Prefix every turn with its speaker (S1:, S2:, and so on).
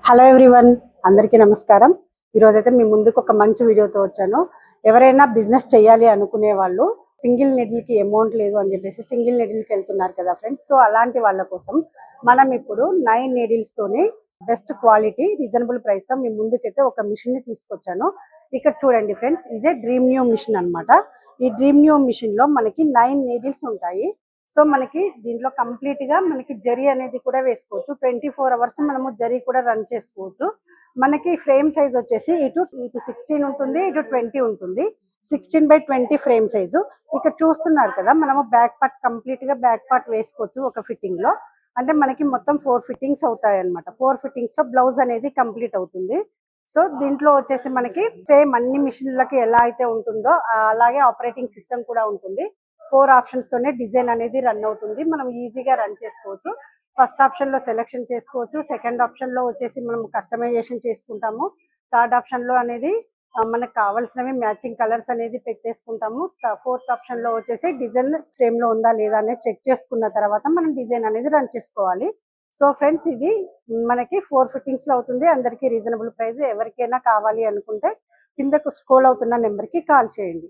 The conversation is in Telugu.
S1: హలో ఎవ్రీవన్, అందరికీ నమస్కారం. ఈరోజైతే మీ ముందుకు ఒక మంచి వీడియోతో వచ్చాను. ఎవరైనా బిజినెస్ చేయాలి అనుకునే వాళ్ళు సింగిల్ నెడిల్కి అమౌంట్ లేదు అని చెప్పేసి సింగిల్ నెడిల్కి వెళ్తున్నారు కదా ఫ్రెండ్స్. సో అలాంటి వాళ్ళ కోసం మనం ఇప్పుడు 9 నెడిల్స్తోనే బెస్ట్ క్వాలిటీ రీజనబుల్ ప్రైస్తో మీ ముందుకైతే ఒక మిషన్ని తీసుకొచ్చాను. ఇక్కడ చూడండి ఫ్రెండ్స్, ఇదే డ్రీమ్ న్యూ మిషన్ అనమాట. ఈ డ్రీమ్ న్యూ మిషన్లో మనకి 9 నీడిల్స్ ఉంటాయి. సో మనకి దీంట్లో కంప్లీట్ గా మనకి జరీ అనేది కూడా వేసుకోవచ్చు. 24 అవర్స్ మనము జరీ కూడా రన్ చేసుకోవచ్చు. మనకి ఫ్రేమ్ సైజ్ వచ్చేసి ఇటు 16 ఉంటుంది, ఇటు 20 ఉంటుంది. 16/20 ఫ్రేమ్ సైజు. ఇక్కడ చూస్తున్నారు కదా, మనము బ్యాక్ పార్ట్ కంప్లీట్ గా బ్యాక్ పార్ట్ వేసుకోవచ్చు ఒక ఫిట్టింగ్ లో. అంటే మనకి మొత్తం 4 ఫిట్టింగ్స్ అవుతాయి అనమాట. 4 ఫిట్టింగ్స్ లో బ్లౌజ్ అనేది కంప్లీట్ అవుతుంది. సో దీంట్లో వచ్చేసి మనకి సేమ్ అన్ని మిషన్లకి ఎలా అయితే ఉంటుందో అలాగే ఆపరేటింగ్ సిస్టమ్ కూడా ఉంటుంది. 4 ఆప్షన్స్ తోనే డిజైన్ అనేది రన్ అవుతుంది. మనం ఈజీగా రన్ చేసుకోవచ్చు. ఫస్ట్ ఆప్షన్ లో సెలెక్షన్ చేసుకోవచ్చు. సెకండ్ ఆప్షన్ లో వచ్చేసి మనం కస్టమైజేషన్ చేసుకుంటాము. థర్డ్ ఆప్షన్ లో అనేది మనకు కావాల్సినవి మ్యాచింగ్ కలర్స్ అనేది పెట్టేసుకుంటాము. ఫోర్త్ ఆప్షన్ లో వచ్చేసి డిజైన్ ఫ్రేమ్ లో ఉందా లేదా అనేది చెక్ చేసుకున్న తర్వాత మనం డిజైన్ అనేది రన్ చేసుకోవాలి. సో ఫ్రెండ్స్, ఇది మనకి 4 ఫిట్టింగ్స్ లో అవుతుంది. అందరికీ రీజనబుల్ ప్రైస్. ఎవరికైనా కావాలి అనుకుంటే కిందకు స్క్రోల్ అవుతున్న నెంబర్ కి కాల్ చేయండి.